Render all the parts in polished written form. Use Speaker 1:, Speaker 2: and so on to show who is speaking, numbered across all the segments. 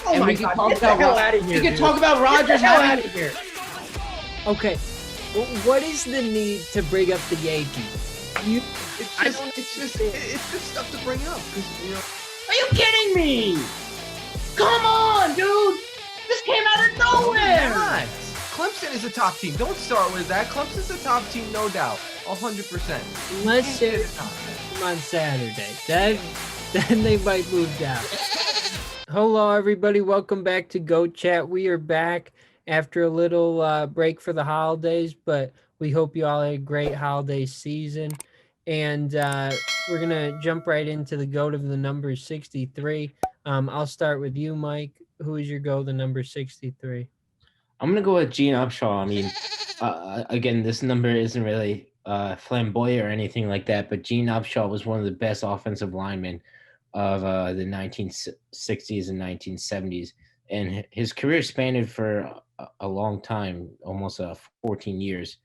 Speaker 1: Oh
Speaker 2: and
Speaker 1: my
Speaker 2: we can
Speaker 1: God,
Speaker 2: talk
Speaker 1: get the
Speaker 2: about
Speaker 1: hell out of here.
Speaker 3: We can
Speaker 1: dude.
Speaker 3: talk about Rodgers.
Speaker 1: Get the hell out of here.
Speaker 4: Okay, what is the need to bring up the Yankees?
Speaker 2: It's just stuff to bring up because
Speaker 1: Are you kidding me? Come on, dude. This came out of nowhere.
Speaker 2: not. Clemson is a top team. Don't start with that. Clemson's a top team, no doubt, 100%.
Speaker 4: Unless it's on Saturday, then they might move down. Hello, everybody. Welcome back to Go Chat. We are back after a little break for the holidays, but we hope you all had a great holiday season. And we're going to jump right into the GOAT of the number 63. I'll start with you, Mike. Who is your GOAT of the number 63?
Speaker 3: I'm gonna go with Gene Upshaw. I mean, again, this number isn't really flamboyant or anything like that, but Gene Upshaw was one of the best offensive linemen of the 1960s and 1970s, and his career spanned for a long time, almost 14 years.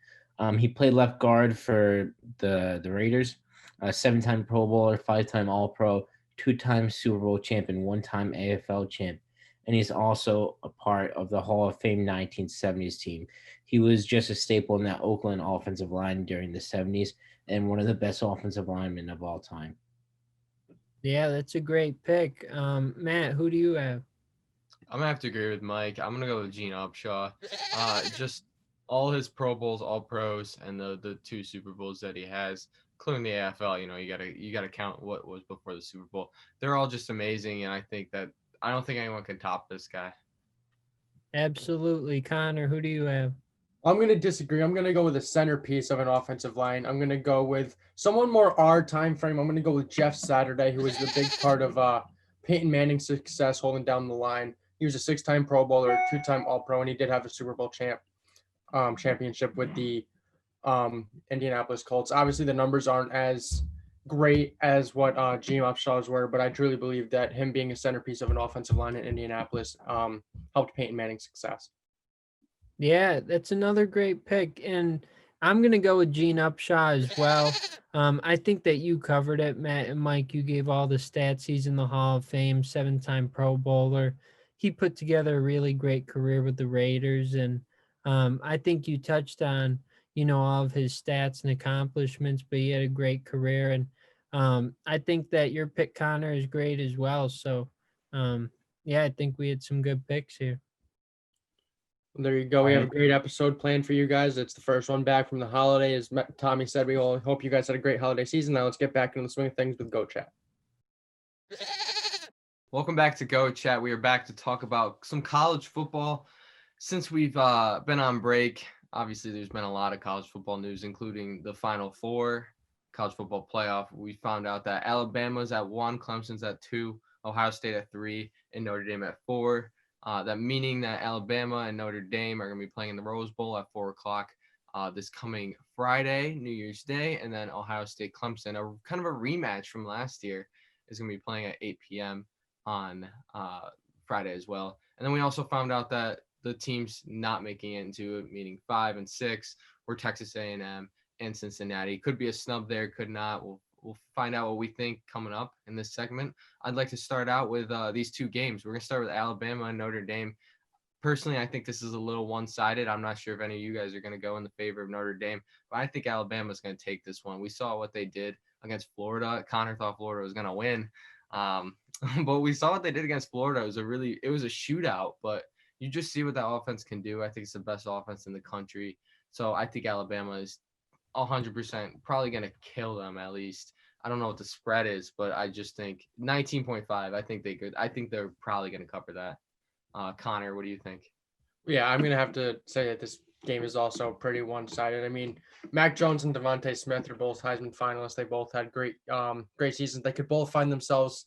Speaker 3: He played left guard for the Raiders, a 7-time Pro Bowler, 5-time All-Pro, 2-time Super Bowl champ, and 1-time AFL champ. And he's also a part of the Hall of Fame 1970s team. He was just a staple in that Oakland offensive line during the 70s and one of the best offensive linemen of all time.
Speaker 4: Yeah, that's a great pick. Matt, who do you have?
Speaker 2: I'm gonna have to agree with Mike. I'm gonna go with Gene Upshaw. Just all his Pro Bowls, all pros, and the 2 Super Bowls that he has, including the AFL. You gotta count what was before the Super Bowl. They're all just amazing, and I don't think anyone can top this guy.
Speaker 4: Absolutely. Connor, who do you have?
Speaker 1: I'm going to disagree. I'm going to go with a centerpiece of an offensive line. I'm going to go with someone more our time frame. I'm going to go with Jeff Saturday, who was the big part of Peyton Manning's success holding down the line. He was a 6-time Pro Bowler, 2-time All-Pro, and he did have a Super Bowl championship with the Indianapolis Colts. Obviously, the numbers aren't as great as what Gene Upshaw's were, but I truly believe that him being a centerpiece of an offensive line in Indianapolis helped Peyton Manning's success.
Speaker 4: Yeah, that's another great pick. And I'm going to go with Gene Upshaw as well. I think that you covered it, Matt and Mike. You gave all the stats. He's in the Hall of Fame, 7-time Pro Bowler. He put together a really great career with the Raiders. And I think you touched on, all of his stats and accomplishments, but he had a great career. And I think that your pick, Connor, is great as well. So, yeah, I think we had some good picks here.
Speaker 1: There you go. We have a great episode planned for you guys. It's the first one back from the holiday. As Tommy said, we all hope you guys had a great holiday season. Now let's get back into the swing of things with Go Chat.
Speaker 2: Welcome back to Go Chat. We are back to talk about some college football. Since we've been on break, obviously there's been a lot of college football news, including the Final Four, college football playoff. We found out that Alabama's at 1, Clemson's at 2, Ohio State at 3, and Notre Dame at 4. That meaning that Alabama and Notre Dame are going to be playing in the Rose Bowl at 4 o'clock this coming Friday, New Year's Day, and then Ohio State Clemson, a kind of a rematch from last year, is going to be playing at 8 p.m. on Friday as well. And then we also found out that the teams not making it into it, meaning 5 and 6, were Texas A&M and Cincinnati. Could be a snub there, could not. We'll find out what we think coming up in this segment. I'd like to start out with these 2 games. We're going to start with Alabama and Notre Dame. Personally, I think this is a little one-sided. I'm not sure if any of you guys are going to go in the favor of Notre Dame, but I think Alabama is going to take this one. We saw what they did against Florida. Connor thought Florida was going to win, but we saw what they did against Florida. It was a shootout, but you just see what that offense can do. I think it's the best offense in the country. So I think Alabama is 100% probably going to kill them at least. I don't know what the spread is, but I just think 19.5. I think they're probably going to cover that. Connor, what do you think?
Speaker 1: Yeah, I'm going to have to say that this game is also pretty one-sided. I mean, Mac Jones and Devonta Smith are both Heisman finalists. They both had great seasons. They could both find themselves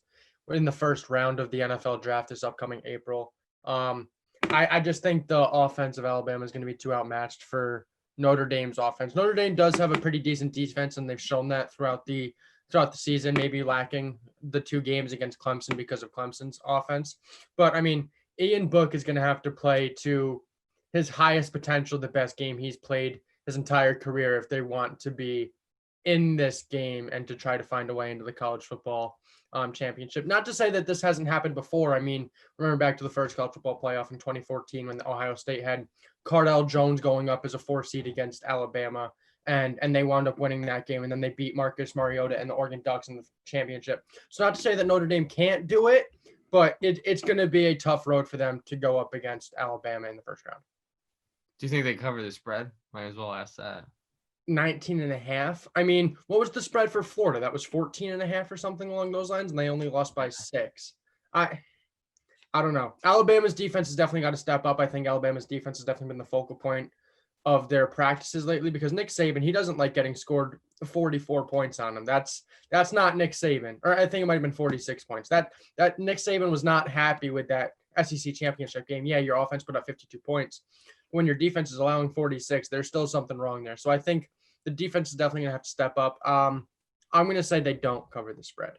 Speaker 1: in the first round of the NFL draft this upcoming April. I just think the offense of Alabama is going to be too outmatched for Notre Dame's offense. Notre Dame does have a pretty decent defense, and they've shown that throughout the season, maybe lacking the 2 games against Clemson because of Clemson's offense. But, I mean, Ian Book is going to have to play to his highest potential, the best game he's played his entire career if they want to be in this game and to try to find a way into the college football championship. Not to say that this hasn't happened before. I mean, remember back to the first college football playoff in 2014 when Ohio State had Cardell Jones going up as a 4 seed against Alabama, and they wound up winning that game, and then they beat Marcus Mariota and the Oregon Ducks in the championship. So not to say that Notre Dame can't do it, but it's going to be a tough road for them to go up against Alabama in the first round.
Speaker 2: Do you think they cover the spread? Might as well ask that.
Speaker 1: 19.5. I mean, what was the spread for Florida? That was 14.5 or something along those lines, and they only lost by 6. I don't know. Alabama's defense has definitely got to step up. I think Alabama's defense has definitely been the focal point of their practices lately because Nick Saban, he doesn't like getting scored 44 points on him. That's not Nick Saban. Or I think it might have been 46 points. That Nick Saban was not happy with that SEC championship game. Yeah, your offense put up 52 points. When your defense is allowing 46, there's still something wrong there. So I think the defense is definitely going to have to step up. I'm going to say they don't cover the spread.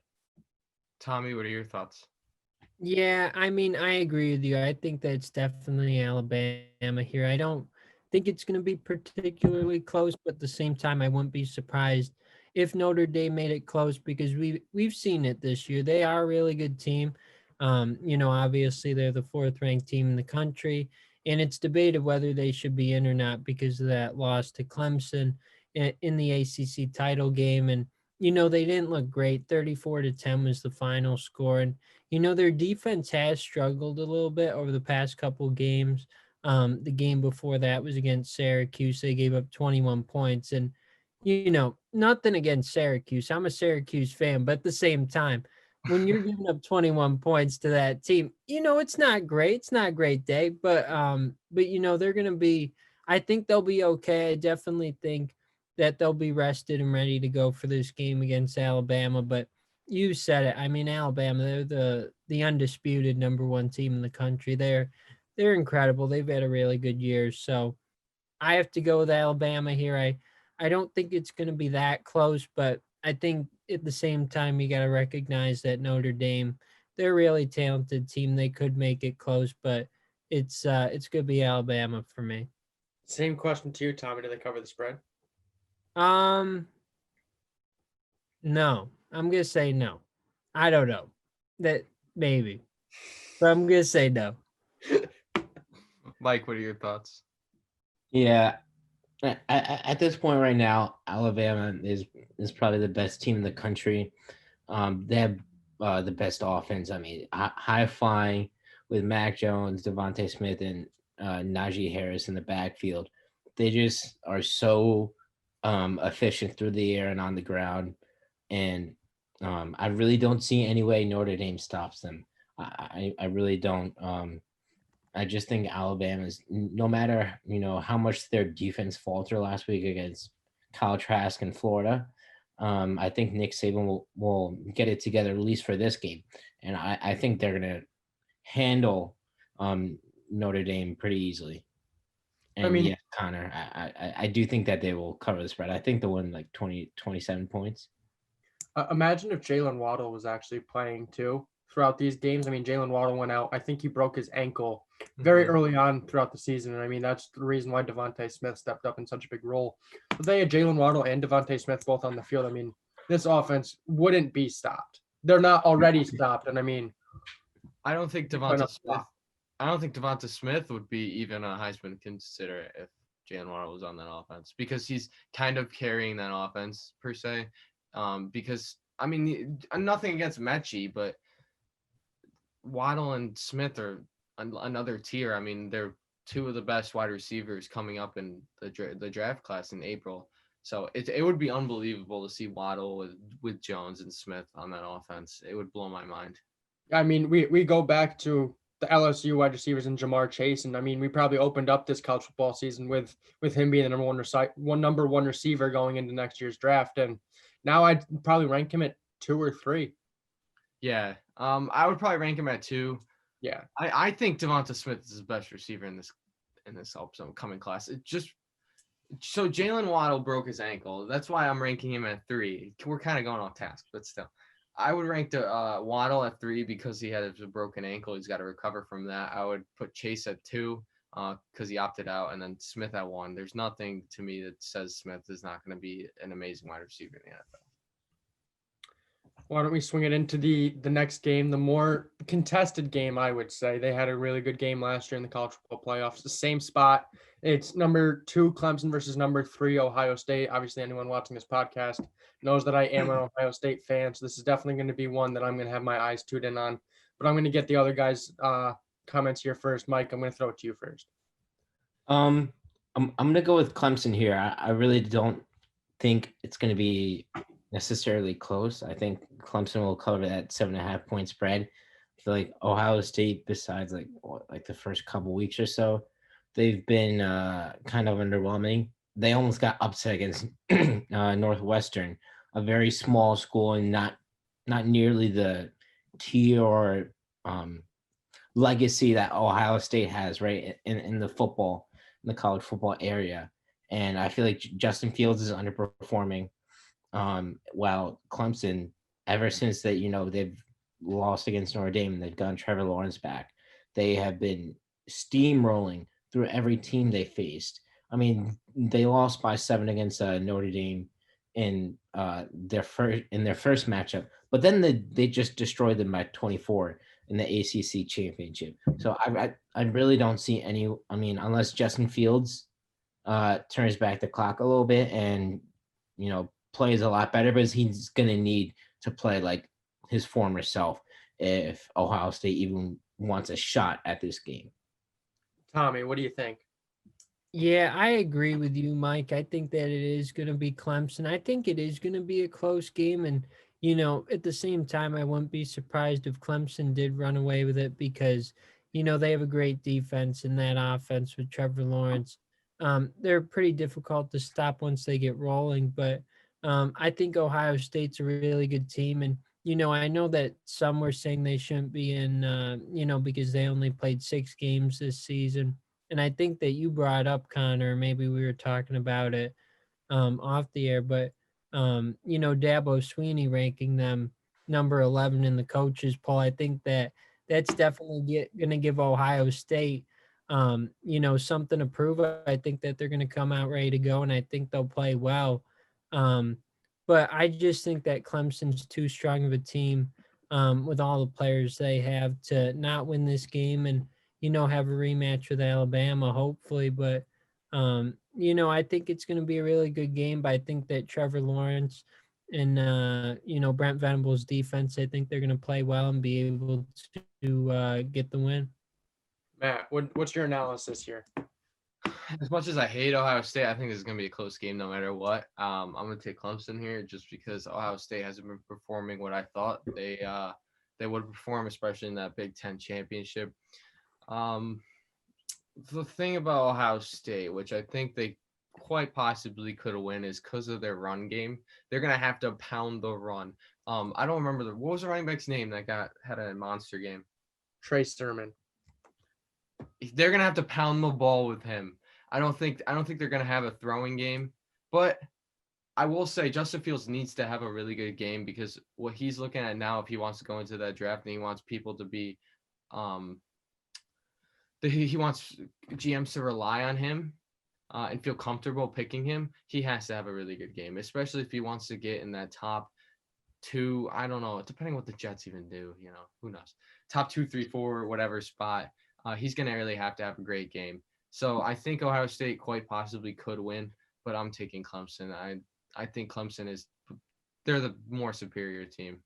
Speaker 2: Tommy, what are your thoughts?
Speaker 4: Yeah, I mean, I agree with you. I think that it's definitely Alabama here. I don't think it's going to be particularly close, but at the same time, I wouldn't be surprised if Notre Dame made it close because we've seen it this year. They are a really good team. Obviously they're the 4th ranked team in the country, and it's debated whether they should be in or not because of that loss to Clemson in the ACC title game. And they didn't look great. 34-10 was the final score, and their defense has struggled a little bit over the past couple games. The game before that was against Syracuse. They gave up 21 points. And, nothing against Syracuse. I'm a Syracuse fan, but at the same time, when you're giving up 21 points to that team, it's not great. It's not a great day, but they're going to be, I think they'll be okay. I definitely think that they'll be rested and ready to go for this game against Alabama, but you said it. I mean, Alabama, they're the undisputed number 1 team in the country. They're incredible. They've had a really good year. So I have to go with Alabama here. I don't think it's going to be that close, but I think at the same time, you got to recognize that Notre Dame, they're a really talented team. They could make it close, but it's going to be Alabama for me.
Speaker 1: Same question to you, Tommy. Do they cover the spread?
Speaker 4: No. I'm going to say no. I don't know. That maybe. But I'm going to say no.
Speaker 2: Mike, what are your thoughts?
Speaker 3: Yeah. At this point right now, Alabama is probably the best team in the country. They have the best offense. I mean, high flying with Mac Jones, Devonta Smith, and Najee Harris in the backfield. They just are so efficient through the air and on the ground. And I really don't see any way Notre Dame stops them. I really don't. I just think Alabama's, no matter, how much their defense faltered last week against Kyle Trask in Florida, I think Nick Saban will get it together, at least for this game. And I think they're going to handle Notre Dame pretty easily. And yeah, Connor, I do think that they will cover the spread. I think they'll win like 27 points.
Speaker 1: Imagine if Jalen Waddle was actually playing too throughout these games. I mean, Jalen Waddle went out. I think he broke his ankle very early on throughout the season. And I mean, that's the reason why Devonta Smith stepped up in such a big role. But they had Jalen Waddle and Devonta Smith both on the field. I mean, this offense wouldn't be stopped. They're not already stopped. And I mean,
Speaker 2: I don't think Devonta Smith would be even a Heisman consider if Jalen Waddle was on that offense, because he's kind of carrying that offense per se. Because I mean, nothing against Mechie, but Waddle and Smith are another tier. I mean, they're 2 of the best wide receivers coming up in the draft class in April. So it would be unbelievable to see Waddle with Jones and Smith on that offense. It would blow my mind.
Speaker 1: I mean, we go back to the LSU wide receivers and Jamar Chase, and I mean, we probably opened up this college football season with him being the number one receiver going into next year's draft, and now I'd probably rank him at 2 or 3.
Speaker 2: Yeah, I would probably rank him at 2.
Speaker 1: Yeah,
Speaker 2: I think Devonta Smith is the best receiver in this upcoming class. So Jalen Waddle broke his ankle. That's why I'm ranking him at 3. We're kind of going off task, but still, I would rank Waddle at 3 because he had a broken ankle. He's got to recover from that. I would put Chase at 2. because he opted out, and then Smith at 1. There's nothing to me that says Smith is not going to be an amazing wide receiver in the NFL.
Speaker 1: Why don't we swing it into the next game, the more contested game, I would say. They had a really good game last year in the college football playoffs. The same spot. It's number 2 Clemson versus number 3 Ohio State. Obviously, anyone watching this podcast knows that I am an Ohio State fan, so this is definitely going to be one that I'm going to have my eyes tuned in on. But I'm going to get the other guys' comments here first. Mike, I'm going to throw it to you first.
Speaker 3: I'm gonna go with Clemson here. I really don't think it's gonna be necessarily close. I think Clemson will cover that 7.5 point spread. I feel like Ohio State, besides like the first couple weeks or so, they've been kind of underwhelming. They almost got upset against Northwestern, a very small school and not nearly the tier or legacy that Ohio State has, right, in the football, in the college football area. And I feel like Justin Fields is underperforming. While Clemson, ever since that, they've lost against Notre Dame and they've gotten Trevor Lawrence back, they have been steamrolling through every team they faced. I mean, they lost by 7 against Notre Dame in their first matchup, but then they just destroyed them by 24 in the ACC championship. So I really don't see any. I mean, unless Justin Fields turns back the clock a little bit and plays a lot better, but he's gonna need to play like his former self if Ohio State even wants a shot at this game.
Speaker 1: Tommy, what do you think?
Speaker 4: Yeah, I agree with you, Mike. I think that it is going to be Clemson. I think it is going to be a close game. And, at the same time, I wouldn't be surprised if Clemson did run away with it because, they have a great defense in that offense with Trevor Lawrence. They're pretty difficult to stop once they get rolling. But I think Ohio State's a really good team. And, I know that some were saying they shouldn't be in, because they only played 6 games this season. And I think that you brought up, Connor, maybe we were talking about it off the air, but, Dabo Sweeney ranking them number 11 in the coaches poll. I think that's definitely going to give Ohio State, something to prove. I think that they're going to come out ready to go, and I think they'll play well. But I just think that Clemson's too strong of a team with all the players they have to not win this game and, have a rematch with Alabama, hopefully. But, I think it's going to be a really good game. But I think that Trevor Lawrence and, Brent Venables' defense, I think they're going to play well and be able to get the win.
Speaker 1: Matt, what's your analysis here?
Speaker 2: As much as I hate Ohio State, I think this is going to be a close game no matter what. I'm going to take Clemson here just because Ohio State hasn't been performing what I thought they would perform, especially in that Big Ten championship. The thing about Ohio State, which I think they quite possibly could have won, is because of their run game. They're going to have to pound the run. I don't remember what was the running back's name that had a monster game?
Speaker 1: Trey Sermon.
Speaker 2: They're going to have to pound the ball with him. I don't think they're going to have a throwing game, but I will say Justin Fields needs to have a really good game because what he's looking at now, if he wants to go into that draft and he wants people to be, he wants GMs to rely on him and feel comfortable picking him, he has to have a really good game, especially if he wants to get in that top 2, I don't know, depending on what the Jets even do, who knows, top 2, 3, 4, whatever spot, he's going to really have to have a great game. So I think Ohio State quite possibly could win, but I'm taking Clemson. I think Clemson they're the more superior team.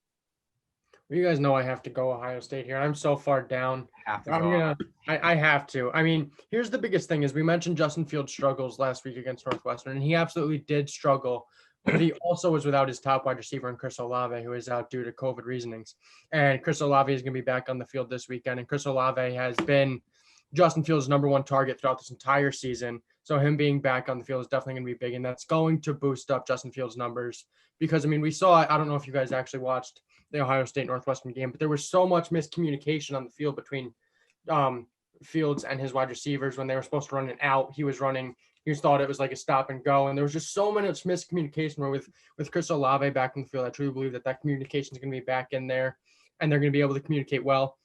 Speaker 1: Well, you guys know I have to go Ohio State here. I'm so far down.
Speaker 2: I
Speaker 1: have to. I mean, here's the biggest thing is we mentioned Justin Fields' struggles last week against Northwestern, and he absolutely did struggle. But he also was without his top wide receiver in Chris Olave, who is out due to COVID reasonings. And Chris Olave is going to be back on the field this weekend. And Chris Olave has been Justin Fields' number 1 target throughout this entire season. So him being back on the field is definitely going to be big. And that's going to boost up Justin Fields' numbers. Because, I mean, we saw, I don't know if you guys actually watched the Ohio State Northwestern game, but there was so much miscommunication on the field between Fields and his wide receivers. When they were supposed to run an out, he thought it was like a stop and go. And there was just so much miscommunication where with Chris Olave back in the field, I truly believe that communication is going to be back in there and they're going to be able to communicate well.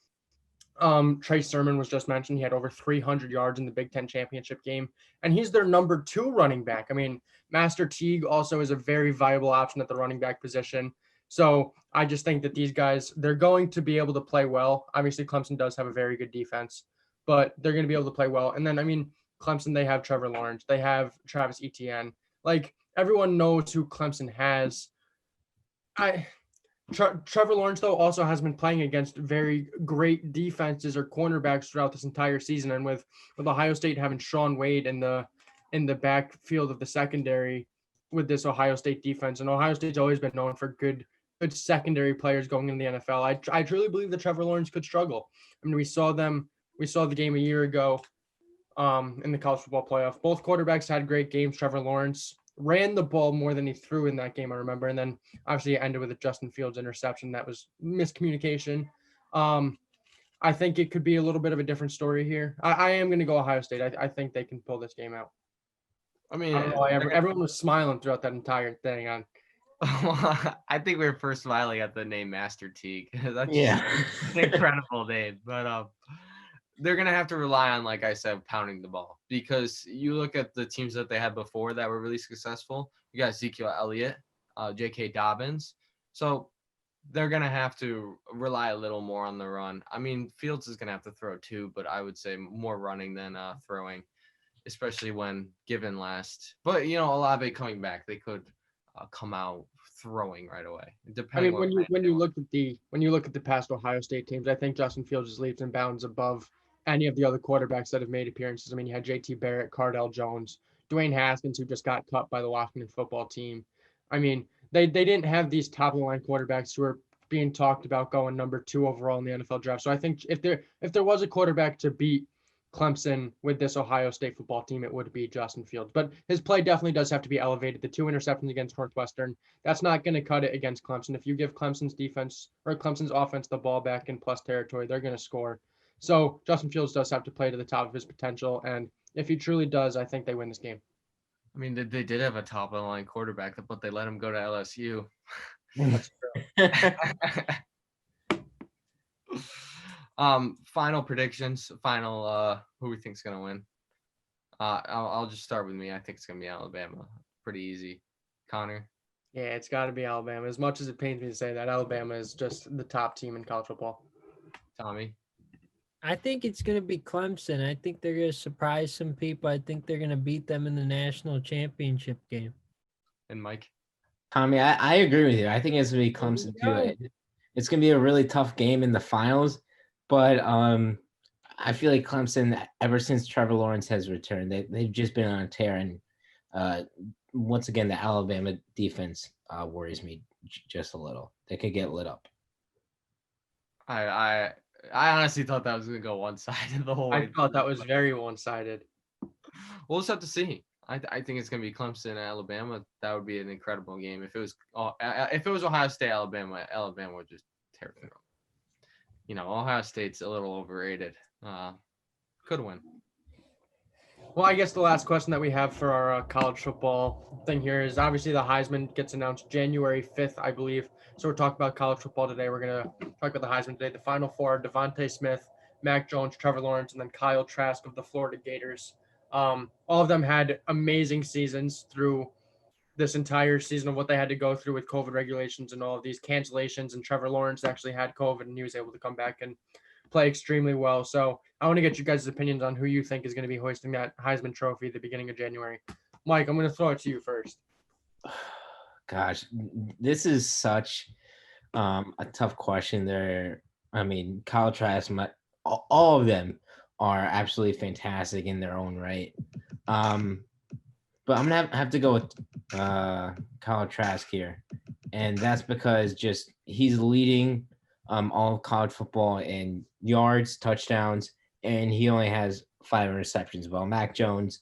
Speaker 1: Trey Sermon was just mentioned. He had over 300 yards in the Big Ten championship game, and he's their number 2 running back. I mean, Master Teague also is a very viable option at the running back position. So I just think that these guys, they're going to be able to play well. Obviously, Clemson does have a very good defense, but they're going to be able to play well. And then, I mean, Clemson, they have Trevor Lawrence. They have Travis Etienne. Like, everyone knows who Clemson has. Trevor Lawrence, though, also has been playing against very great defenses or cornerbacks throughout this entire season. And with Ohio State having Shaun Wade in the backfield of the secondary with this Ohio State defense, and Ohio State's always been known for good secondary players going in the NFL. I truly believe that Trevor Lawrence could struggle. I mean, we saw the game a year ago in the college football playoff. Both quarterbacks had great games. Trevor Lawrence ran the ball more than he threw in that game, I remember. And then obviously it ended with a Justin Fields interception. That was miscommunication. I think it could be a little bit of a different story here. I am going to go Ohio State. I think they can pull this game out.
Speaker 2: I mean,
Speaker 1: I don't know, everyone was smiling throughout that entire thing.
Speaker 2: I think we were first smiling at the name Master Teague. That's
Speaker 3: Yeah.
Speaker 2: an incredible name. But they're going to have to rely on, like I said, pounding the ball, because you look at the teams that they had before that were really successful. You got Ezekiel Elliott, J.K. Dobbins. So they're going to have to rely a little more on the run. I mean, Fields is going to have to throw too, but I would say more running than throwing, especially when given last. But, Olave coming back, they could come out throwing right away.
Speaker 1: I mean, when you look at the past Ohio State teams, I think Justin Fields is leaps and bounds above any of the other quarterbacks that have made appearances. I mean, you had J.T. Barrett, Cardell Jones, Dwayne Haskins, who just got cut by the Washington football team. I mean, they didn't have these top of the line quarterbacks who are being talked about going number 2 overall in the NFL draft. So I think if there was a quarterback to beat Clemson with this Ohio State football team, it would be Justin Fields. But his play definitely does have to be elevated. The 2 interceptions against Northwestern, that's not going to cut it against Clemson. If you give Clemson's defense or Clemson's offense the ball back in plus territory, they're going to score. So Justin Fields does have to play to the top of his potential. And if he truly does, I think they win this game.
Speaker 2: I mean, they did have a top of the line quarterback, but they let him go to LSU.
Speaker 1: That's true.
Speaker 2: Final predictions. Who we think is going to win. I'll just start with me. I think it's going to be Alabama. Pretty easy. Connor?
Speaker 1: Yeah, it's got to be Alabama. As much as it pains me to say that, Alabama is just the top team in college football.
Speaker 2: Tommy?
Speaker 4: I think it's going to be Clemson. I think they're going to surprise some people. I think they're going to beat them in the national championship game.
Speaker 2: And Mike?
Speaker 3: Tommy, I agree with you. I think it's going to be Clemson too. It's going to be a really tough game in the finals, but I feel like Clemson, ever since Trevor Lawrence has returned, they've just been on a tear. And once again, the Alabama defense worries me just a little. They could get lit up.
Speaker 2: I honestly thought that was going to go one-sided the whole way.
Speaker 1: I thought that was very one-sided.
Speaker 2: We'll just have to see. I think it's going to be Clemson and Alabama. That would be an incredible game. If it was Ohio State, Alabama would just tear it up. Ohio State's a little overrated. Could win.
Speaker 1: Well, I guess the last question that we have for our college football thing here is obviously the Heisman gets announced January 5th, I believe. So we're talking about college football today. We're going to talk about the Heisman today. The Final Four are Devonta Smith, Mac Jones, Trevor Lawrence, and then Kyle Trask of the Florida Gators. All of them had amazing seasons through this entire season of what they had to go through with COVID regulations and all of these cancellations. And Trevor Lawrence actually had COVID and he was able to come back and play extremely well. So I want to get you guys' opinions on who you think is going to be hoisting that Heisman Trophy at the beginning of January. Mike, I'm going to throw it to you first.
Speaker 3: Gosh, this is such a tough question there. I mean, Kyle Trask, all of them are absolutely fantastic in their own right. But I'm going to have to go with Kyle Trask here. And that's because just he's leading all of college football in yards, touchdowns, and he only has 5 interceptions. Well, Mac Jones,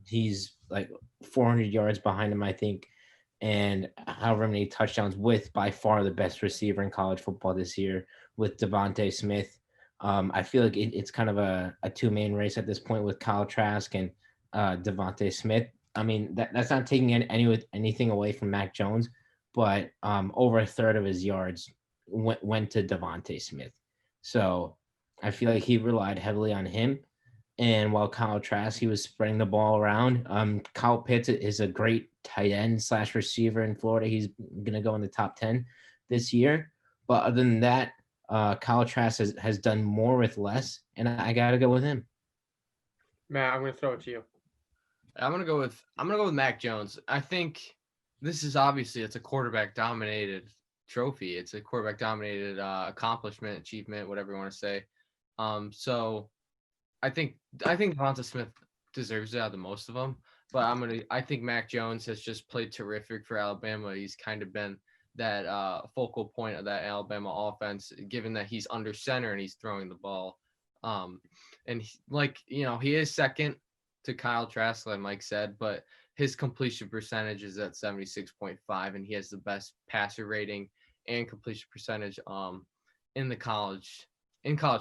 Speaker 3: he's like 400 yards behind him, I think, and however many touchdowns, with by far the best receiver in college football this year with Devonta Smith. I feel like it's kind of a two-man race at this point with Kyle Trask and Devonta Smith. I mean, that's not taking anything away from Mac Jones, but over a third of his yards went to Devonta Smith. So I feel like he relied heavily on him. And while Kyle Trask, he was spreading the ball around. Kyle Pitts is a great tight end / receiver in Florida. He's going to go in the top 10 this year. But other than that, Kyle Trask has done more with less, and I got to go with him.
Speaker 1: Matt, I'm going to throw it to you.
Speaker 2: I'm gonna go with Mac Jones. I think this is obviously it's a quarterback dominated trophy. It's a quarterback dominated accomplishment, achievement, whatever you want to say. So I think Devonta Smith deserves it out of the most of them. But I think Mac Jones has just played terrific for Alabama. He's kind of been that focal point of that Alabama offense, given that he's under center and he's throwing the ball. And he is second to Kyle Trask, like Mike said, but his completion percentage is at 76.5, and he has the best passer rating and completion percentage in college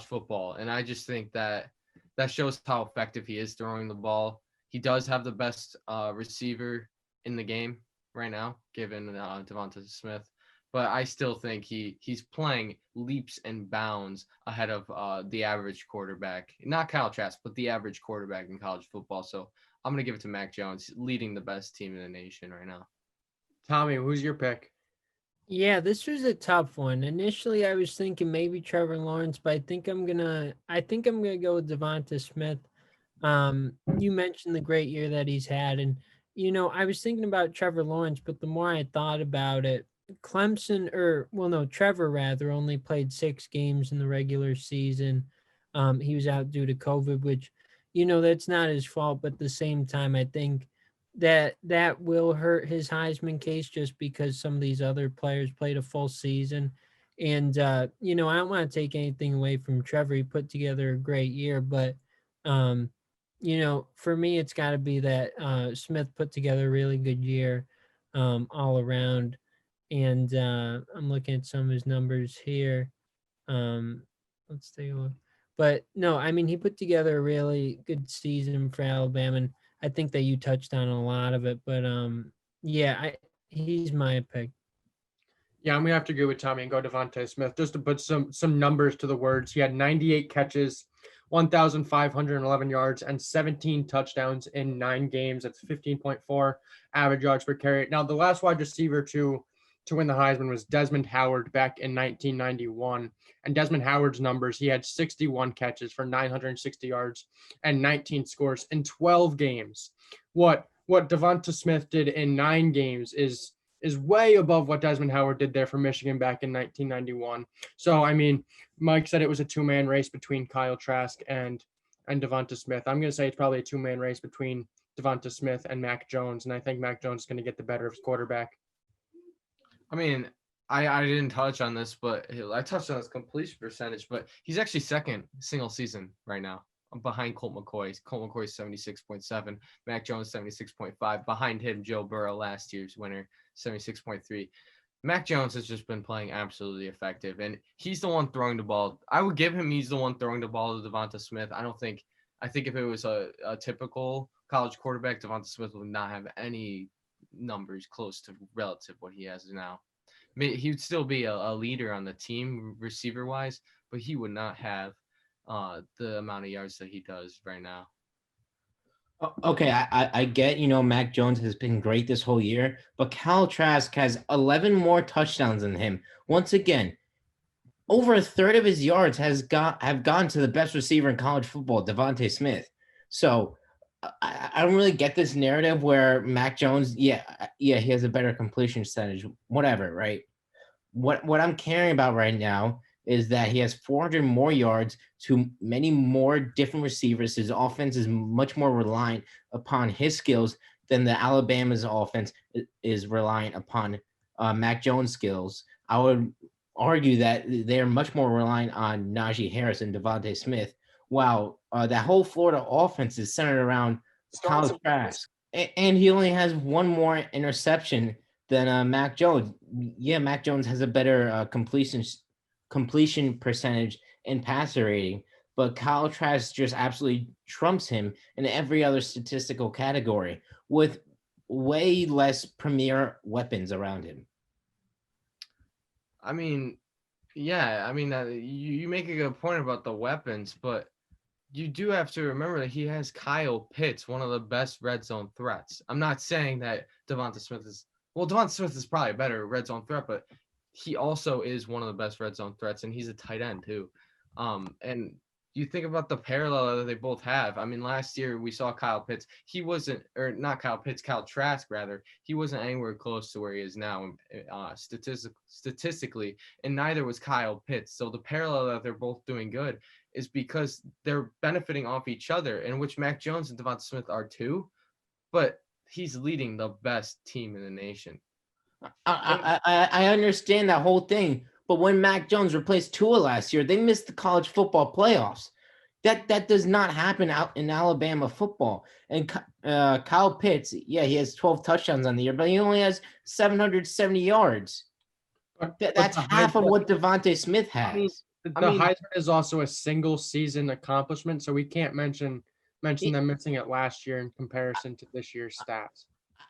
Speaker 2: football. And I just think that shows how effective he is throwing the ball. He does have the best receiver in the game right now, given Devonta Smith. But I still think he's playing leaps and bounds ahead of the average quarterback. Not Kyle Trask, but the average quarterback in college football. So I'm going to give it to Mac Jones, leading the best team in the nation right now.
Speaker 1: Tommy, who's your pick?
Speaker 4: Yeah, this was a tough one. Initially, I was thinking maybe Trevor Lawrence, but I think I'm gonna go with Devonta Smith. You mentioned the great year that he's had, and I was thinking about Trevor Lawrence, but the more I thought about it, Trevor rather only played 6 games in the regular season. He was out due to COVID, which that's not his fault, but at the same time, I think that will hurt his Heisman case just because some of these other players played a full season. And I don't want to take anything away from Trevor. He put together a great year, but for me, it's got to be that Smith put together a really good year all around. And I'm looking at some of his numbers here. Let's take a look. But no, I mean, he put together a really good season for Alabama, and I think that you touched on a lot of it. But he's my pick.
Speaker 1: Yeah, I'm gonna have to agree with Tommy and go Devonta Smith. Just to put some numbers to the words, he had 98 catches, 1,511 yards, and 17 touchdowns in 9 games. That's 15.4 average yards per carry. Now, the last wide receiver to win the Heisman was Desmond Howard back in 1991. And Desmond Howard's numbers, he had 61 catches for 960 yards and 19 scores in 12 games. What Devonta Smith did in 9 games is way above what Desmond Howard did there for Michigan back in 1991. So, I mean, Mike said it was a 2-man race between Kyle Trask and Devonta Smith. I'm going to say it's probably a 2-man race between Devonta Smith and Mac Jones, and I think Mac Jones is going to get the better of his quarterback.
Speaker 2: I mean, I didn't touch on this, but I touched on his completion percentage, but he's actually second single season right now behind Colt McCoy. Colt McCoy 76.7, Mac Jones 76.5. Behind him, Joe Burrow, last year's winner, 76.3. Mac Jones has just been playing absolutely effective, and he's the one throwing the ball. I would give him he's the one throwing the ball to Devonta Smith. I think if it was a typical college quarterback, Devonta Smith would not have any numbers close to relative what he has now. I mean, he would still be a leader on the team receiver wise, but he would not have the amount of yards that he does right now.
Speaker 3: Okay, I get, Mac Jones has been great this whole year, but Kyle Trask has 11 more touchdowns than him. Once again, over a third of his yards have gone to the best receiver in college football, Devonta Smith. So I don't really get this narrative where Mac Jones, he has a better completion percentage, whatever, right? What I'm caring about right now is that he has 400 more yards to many more different receivers. His offense is much more reliant upon his skills than the Alabama's offense is reliant upon Mac Jones' skills. I would argue that they're much more reliant on Najee Harris and Devonta Smith, while that whole Florida offense is centered around Kyle Trask. And he only has one more interception than Mac Jones. Yeah, Mac Jones has a better completion percentage and passer rating, but Kyle Trask just absolutely trumps him in every other statistical category with way less premier weapons around him.
Speaker 2: I mean, Yeah, I mean, you make a good point about the weapons, but you do have to remember that he has Kyle Pitts, one of the best red zone threats. I'm not saying that Devonta Smith is probably a better red zone threat, but he also is one of the best red zone threats, and he's a tight end too. And you think about the parallel that they both have. I mean, last year we saw Kyle Pitts. He wasn't, or not Kyle Pitts, Kyle Trask rather. He wasn't anywhere close to where he is now, statistically, and neither was Kyle Pitts. So the parallel that they're both doing good is because they're benefiting off each other, in which Mac Jones and Devonta Smith are too, but he's leading the best team in the nation.
Speaker 3: I understand that whole thing, but when Mac Jones replaced Tua last year, they missed the college football playoffs. That does not happen out in Alabama football. And Kyle Pitts, yeah, he has 12 touchdowns on the year, but he only has 770 yards. That's half of what Devonta Smith has.
Speaker 1: The Heisman is also a single season accomplishment, so we can't mention them missing it last year in comparison to this year's stats.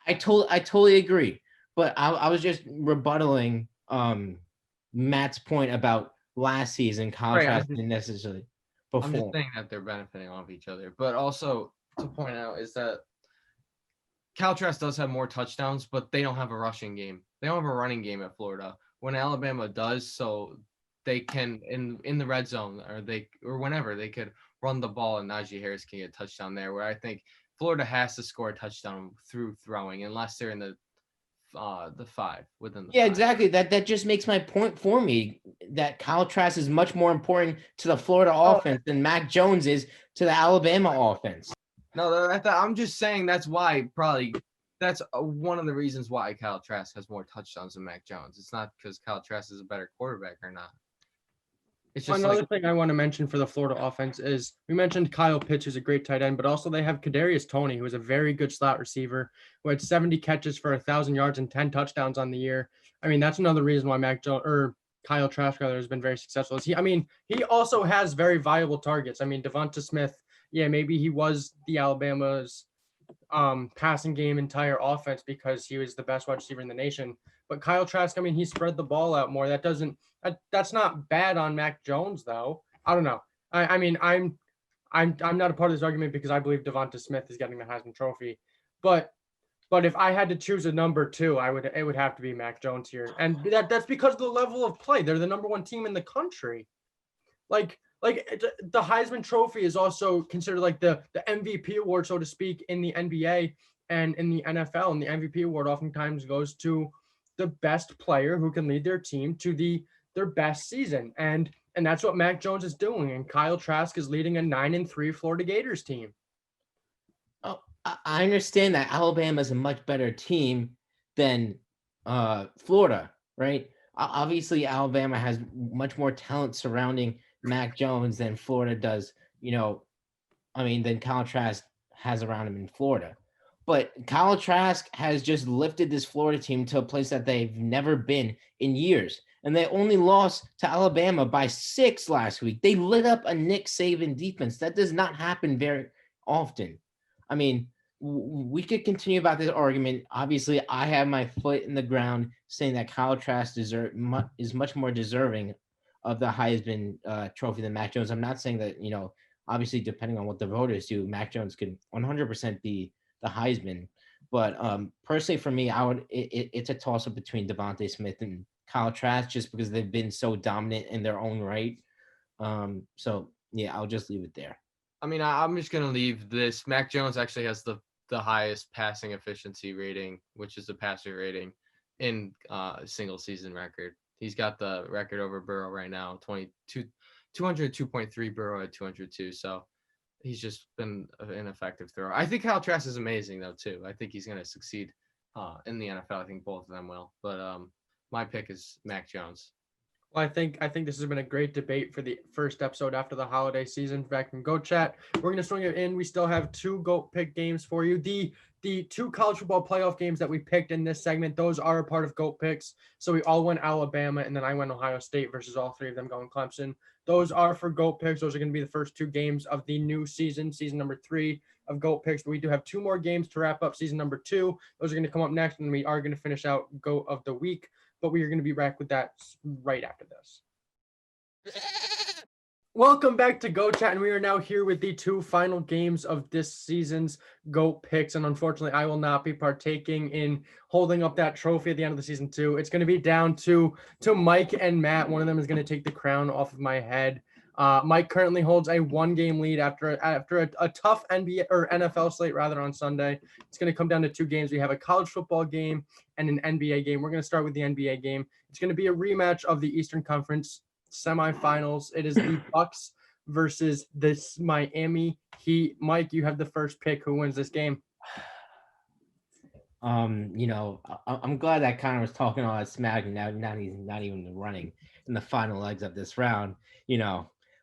Speaker 3: I totally agree, but I was just rebuttaling Matt's point about last season contrasting necessarily before.
Speaker 2: I'm just saying that they're benefiting off each other, but also to point out is that Cal Trask does have more touchdowns, but they don't have a rushing game. They don't have a running game at Florida. When Alabama does, so they can in the red zone or whenever they could run the ball and Najee Harris can get a touchdown there. Where I think Florida has to score a touchdown through throwing unless they're in the five within the.
Speaker 3: Yeah,
Speaker 2: five.
Speaker 3: exactly. That just makes my point for me that Kyle Trask is much more important to the Florida offense than Mac Jones is to the Alabama offense.
Speaker 2: No, I'm just saying that's why that's one of the reasons why Kyle Trask has more touchdowns than Mac Jones. It's not because Kyle Trask is a better quarterback or not.
Speaker 1: It's just another thing I want to mention for the Florida offense is we mentioned Kyle Pitts, who's a great tight end, but also they have Kadarius Toney, who is a very good slot receiver, who had 70 catches for 1,000 yards and 10 touchdowns on the year. I mean, that's another reason why Kyle Trask has been very successful. He also has very viable targets. I mean, Devonta Smith, yeah, maybe he was the Alabama's passing game entire offense because he was the best wide receiver in the nation. But Kyle Trask, I mean, he spread the ball out more. That's not bad on Mac Jones, though. I don't know. I mean, I'm not a part of this argument because I believe Devonta Smith is getting the Heisman Trophy, but if I had to choose a number two, it would have to be Mac Jones here, and that's because of the level of play. They're the number one team in the country. Like the Heisman Trophy is also considered like the MVP award, so to speak, in the NBA and in the NFL. And the MVP award oftentimes goes to the best player who can lead their team to their best season. And that's what Mac Jones is doing. And Kyle Trask is leading a 9-3 Florida Gators team.
Speaker 3: Oh, I understand that Alabama is a much better team than Florida, right? Obviously, Alabama has much more talent surrounding Mac Jones than Florida does, than Kyle Trask has around him in Florida. But Kyle Trask has just lifted this Florida team to a place that they've never been in years. And they only lost to Alabama by 6 last week. They lit up a Nick Saban defense. That does not happen very often. I mean, we could continue about this argument. Obviously, I have my foot in the ground saying that Kyle Trask is much more deserving of the Heisman Trophy than Mac Jones. I'm not saying that, obviously, depending on what the voters do, Mac Jones could 100% be the Heisman. But personally, for me, it's a toss-up between Devonta Smith and Kyle Trask just because they've been so dominant in their own right. So, yeah, I'll just leave it there.
Speaker 2: I mean, I'm just going to leave this. Mac Jones actually has the highest passing efficiency rating, which is the passer rating in a single season record. He's got the record over Burrow right now, 202.3, Burrow at 202. So he's just been an effective thrower. I think Kyle Trask is amazing, though, too. I think he's going to succeed in the NFL. I think both of them will. But my pick is Mac Jones.
Speaker 1: Well, I think this has been a great debate for the first episode after the holiday season back in Goat Chat. We're going to swing it in. We still have 2 Goat Pick games for you. The 2 college football playoff games that we picked in this segment, those are a part of Goat Picks. So we all went Alabama, and then I went Ohio State versus all 3 of them going Clemson. Those are for Goat Picks. Those are going to be the first 2 games of the new season number 3 of Goat Picks. But we do have 2 more games to wrap up season number 2. Those are going to come up next, and we are going to finish out Goat of the Week. But we are going to be back with that right after this. Welcome back to Go Chat, and we are now here with the two final games of this season's GOAT picks. And unfortunately, I will not be partaking in holding up that trophy at the end of the season too. It's going to be down to Mike and Matt. One of them is going to take the crown off of my head. Mike currently holds a 1-game lead after a tough NBA or NFL slate rather on Sunday. It's going to come down to 2 games. We have a college football game and an NBA game. We're going to start with the NBA game. It's going to be a rematch of the Eastern Conference semifinals. It is the Bucks versus this Miami Heat. Mike, you have the first pick. Who wins this game?
Speaker 3: I'm glad that Connor was talking all that smack, and now he's not even running in the final legs of this round.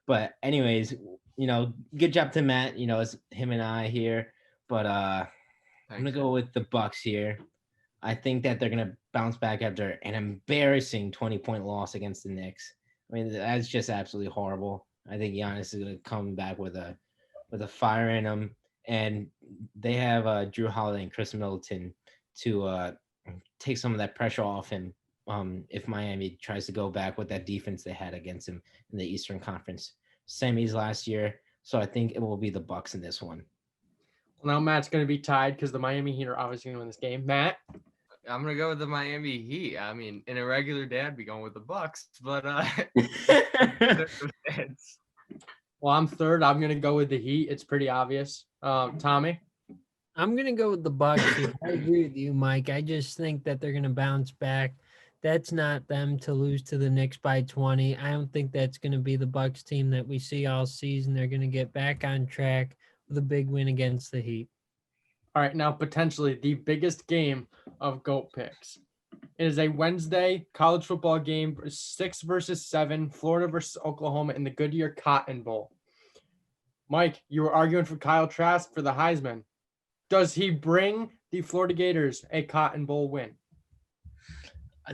Speaker 3: But anyways, good job to Matt. It's him and I here. But I'm gonna go with the Bucks here. I think that they're gonna bounce back after an embarrassing 20-point loss against the Knicks. I mean, that's just absolutely horrible. I think Giannis is gonna come back with a fire in him, and they have Drew Holiday and Chris Middleton to take some of that pressure off him. If Miami tries to go back with that defense they had against him in the Eastern Conference semis last year. So I think it will be the Bucks in this one.
Speaker 1: Well, now Matt's going to be tied because the Miami Heat are obviously going to win this game. Matt?
Speaker 2: I'm going to go with the Miami Heat. I mean, in a regular day, I'd be going with the Bucks, but
Speaker 1: well, I'm third. I'm going to go with the Heat. It's pretty obvious. Tommy?
Speaker 4: I'm going to go with the Bucks here. I agree with you, Mike. I just think that they're going to bounce back. That's not them to lose to the Knicks by 20. I don't think that's going to be the Bucks team that we see all season. They're going to get back on track with a big win against the Heat.
Speaker 1: All right, now potentially the biggest game of GOAT picks. It is a Wednesday college football game, 6 versus 7, Florida versus Oklahoma in the Goodyear Cotton Bowl. Mike, you were arguing for Kyle Trask for the Heisman. Does he bring the Florida Gators a Cotton Bowl win?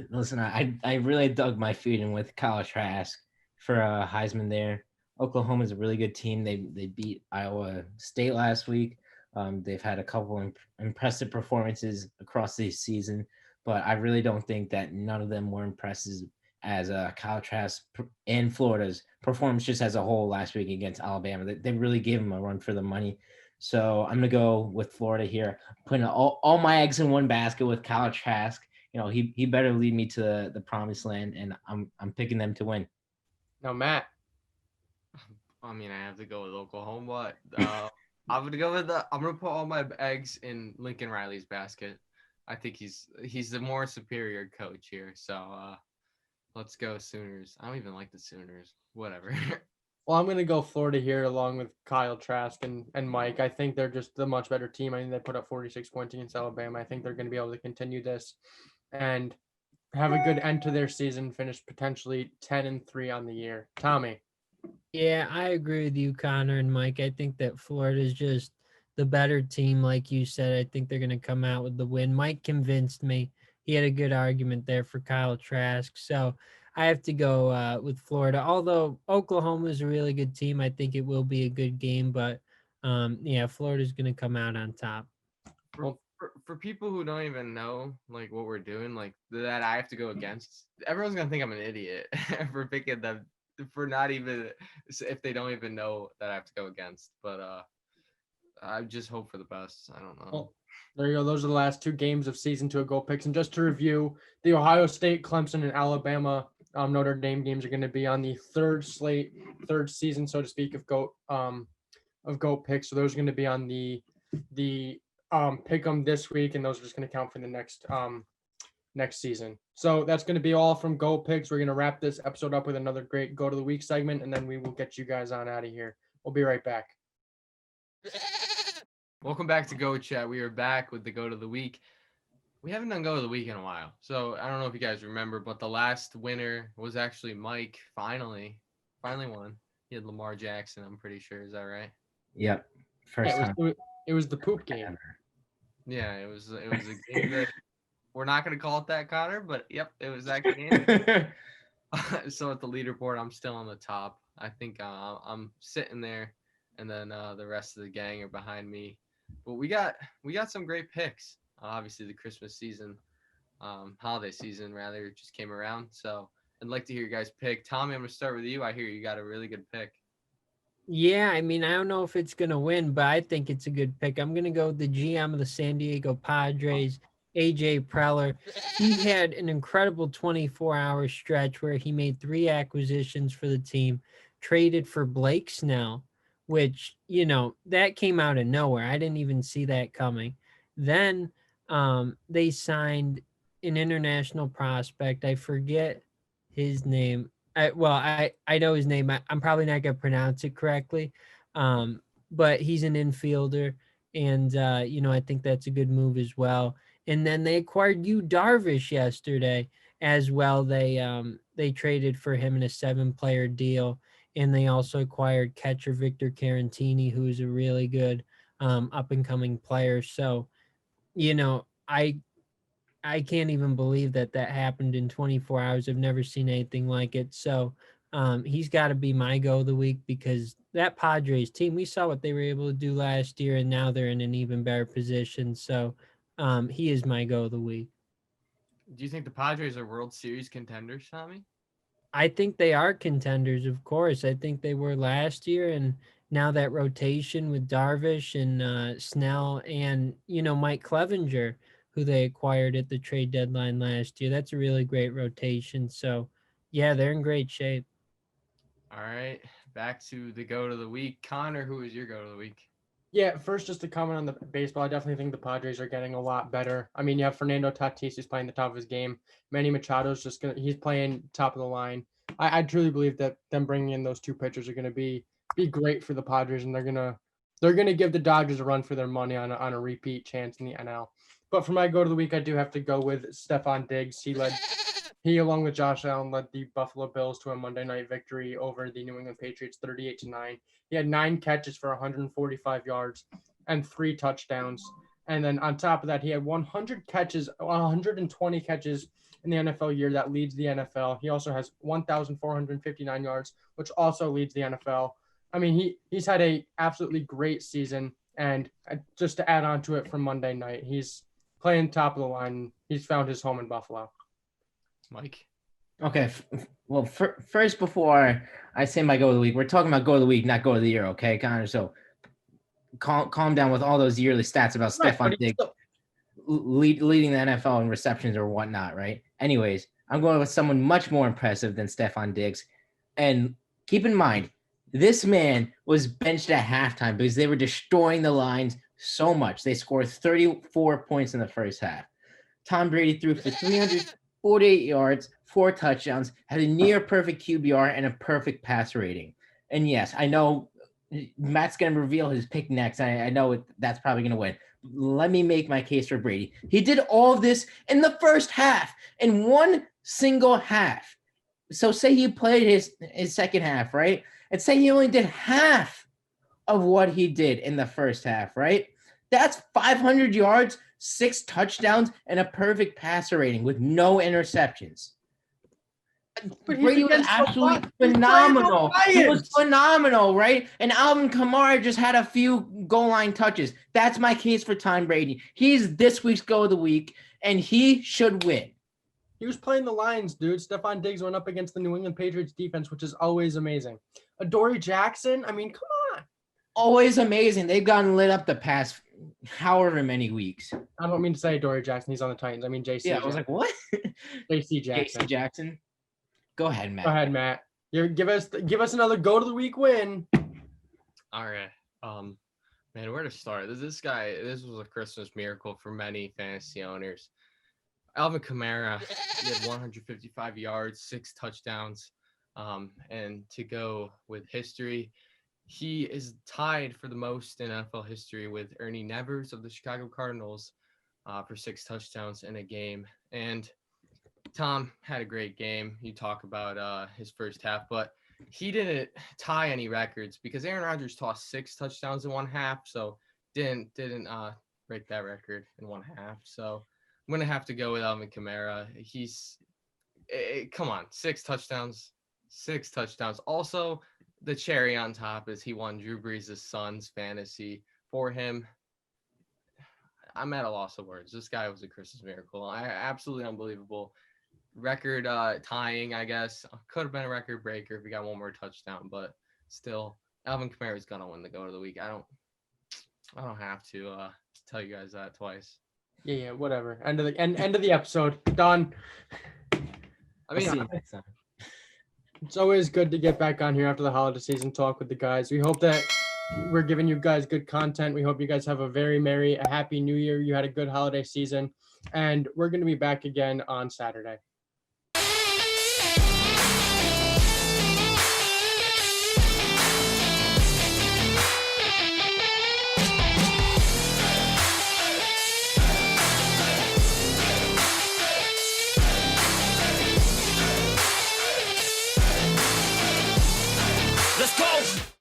Speaker 3: Listen, I really dug my feet in with Kyle Trask for Heisman there. Oklahoma is a really good team. They beat Iowa State last week. They've had a couple impressive performances across the season, but I really don't think that none of them were impressive as Kyle Trask and Florida's performance just as a whole last week against Alabama. They really gave him a run for the money. So I'm going to go with Florida here, putting all my eggs in one basket with Kyle Trask. He better lead me to the promised land, and I'm picking them to win.
Speaker 1: Now, Matt.
Speaker 2: I mean, I have to go with Oklahoma. I'm gonna put all my eggs in Lincoln Riley's basket. I think he's the more superior coach here. So let's go Sooners. I don't even like the Sooners. Whatever.
Speaker 1: Well, I'm going to go Florida here along with Kyle Trask and Mike. I think they're just the much better team. I think they put up 46 points against Alabama. I think they're going to be able to continue this and have a good end to their season, finish potentially 10-3 on the year. Tommy?
Speaker 4: Yeah, I agree with you, Connor and Mike. I think that Florida is just the better team, like you said. I think they're going to come out with the win. Mike convinced me. He had a good argument there for Kyle Trask. So I have to go with Florida. Although Oklahoma is a really good team, I think it will be a good game. But, Florida's going to come out on top.
Speaker 2: For people who don't even know like what we're doing, like that I have to go against, everyone's going to think I'm an idiot for picking them. For not even if they don't even know that I have to go against, but I just hope for the best. I don't know.
Speaker 1: Well, there you go. Those are the last 2 games of season 2 of GOAT picks. And just to review, the Ohio State, Clemson, and Alabama Notre Dame games are going to be on the third season, so to speak, of GOAT picks. So those are going to be on the pick 'em this week, and those are just going to count for the next season. So that's going to be all from GOAT picks. We're going to wrap this episode up with another great Go to the Week segment, and then we will get you guys on out of here. We'll be right back.
Speaker 2: Welcome back to Go Chat. We are back with the Go to the Week. We haven't done Go to the Week in a while, so I don't know if you guys remember, but the last winner was actually Mike. Finally won. He had Lamar Jackson, I'm pretty sure. Is that right?
Speaker 3: Yep. First time.
Speaker 1: It was the poop game.
Speaker 2: Yeah, it was a game that we're not going to call it that, Connor, but yep, it was that game. So at the leaderboard, I'm still on the top. I think I'm sitting there, and then the rest of the gang are behind me. But we got some great picks. Obviously, the Christmas season, holiday season rather, just came around. So I'd like to hear your guys' pick. Tommy, I'm going to start with you. I hear you got a really good pick.
Speaker 4: Yeah, I mean, I don't know if it's going to win, but I think it's a good pick. I'm going to go with the GM of the San Diego Padres, AJ Preller. He had an incredible 24-hour stretch where he made 3 acquisitions for the team, traded for Blake Snell, which, that came out of nowhere. I didn't even see that coming. Then they signed an international prospect. I forget his name. I know his name. I'm probably not gonna pronounce it correctly, but he's an infielder, and I think that's a good move as well. And then they acquired Darvish yesterday as well. They traded for him in a 7-player deal, and they also acquired catcher Victor Carantini, who is a really good up and coming player. So, I can't even believe that happened in 24 hours. I've never seen anything like it. So he's got to be my go of the week, because that Padres team, we saw what they were able to do last year, and now they're in an even better position. So he is my go of the week.
Speaker 2: Do you think the Padres are World Series contenders, Tommy?
Speaker 4: I think they are contenders, of course. I think they were last year, and now that rotation with Darvish and Snell and, Mike Clevenger, who they acquired at the trade deadline last year, that's a really great rotation. So, yeah, they're in great shape.
Speaker 2: All right, back to the goat of the week. Connor, who is your goat of the week?
Speaker 1: Yeah, first, just to comment on the baseball, I definitely think the Padres are getting a lot better. I mean, you have Fernando Tatis, who's playing the top of his game. Manny Machado's he's playing top of the line. I truly believe that them bringing in those 2 pitchers are going to be great for the Padres, and they're gonna give the Dodgers a run for their money on a repeat chance in the NL. But for my go to the week, I do have to go with Stephon Diggs. He, along with Josh Allen, led the Buffalo Bills to a Monday night victory over the New England Patriots, 38-9. He had 9 catches for 145 yards and 3 touchdowns. And then on top of that, he had 120 catches in the NFL year. That leads the NFL. He also has 1,459 yards, which also leads the NFL. I mean, he's had a absolutely great season. And just to add on to it from Monday night, he's playing top of the line. He's found his home in Buffalo.
Speaker 2: Mike?
Speaker 3: Okay. Well, first, before I say my go of the week, we're talking about go of the week, not go of the year, okay, Connor? So calm down with all those yearly stats about Stephon Diggs leading the NFL in receptions or whatnot, right? Anyways, I'm going with someone much more impressive than Stephon Diggs. And keep in mind, this man was benched at halftime because they were destroying the lines so much. They scored 34 points in the first half. Tom Brady threw for 348 yards, 4 touchdowns, had a near perfect QBR and a perfect pass rating. And yes, I know Matt's going to reveal his pick next. I know that's probably going to win. Let me make my case for Brady. He did all of this in the first half, in one single half. So say he played his second half, right? And say he only did half of what he did in the first half, right? That's 500 yards, 6 touchdowns, and a perfect passer rating with no interceptions.
Speaker 1: But
Speaker 3: Brady was absolutely phenomenal. He was phenomenal, right? And Alvin Kamara just had a few goal line touches. That's my case for Tom Brady. He's this week's go of the week, and he should win.
Speaker 1: He was playing the Lions, dude. Stephon Diggs went up against the New England Patriots defense, which is always amazing. Adoree Jackson, I mean, come on.
Speaker 3: Always amazing. They've gotten lit up the past however many weeks.
Speaker 1: I don't mean to say Adoree Jackson. He's on the Titans. I mean, JC.
Speaker 3: Yeah, I was like, what?
Speaker 1: JC Jackson.
Speaker 3: JC Jackson. Go ahead, Matt.
Speaker 1: Go ahead, Matt. Give us another go to the week win.
Speaker 2: All right. Man, where to start? This was a Christmas miracle for many fantasy owners. Alvin Kamara, he had 155 yards, 6 touchdowns. And to go with history, he is tied for the most in NFL history with Ernie Nevers of the Chicago Cardinals for 6 touchdowns in a game. And Tom had a great game. You talk about his first half, but he didn't tie any records because Aaron Rodgers tossed 6 touchdowns in one half, so didn't break that record in one half. So I'm gonna have to go with Alvin Kamara. Come on, 6 touchdowns. Also, the cherry on top is he won Drew Brees' son's fantasy for him. I'm at a loss of words. This guy was a Christmas miracle. Absolutely unbelievable. record tying, I guess. Could have been a record breaker if he got one more touchdown, but still, Alvin Kamara is gonna win the GOAT of the week. I don't have to tell you guys that twice.
Speaker 1: Yeah, whatever. End of the episode. Done.
Speaker 2: I mean,
Speaker 3: See you next time.
Speaker 1: It's always good to get back on here after the holiday season, talk with the guys. We hope that we're giving you guys good content. We hope you guys have a happy new year. You had a good holiday season, and we're going to be back again on Saturday.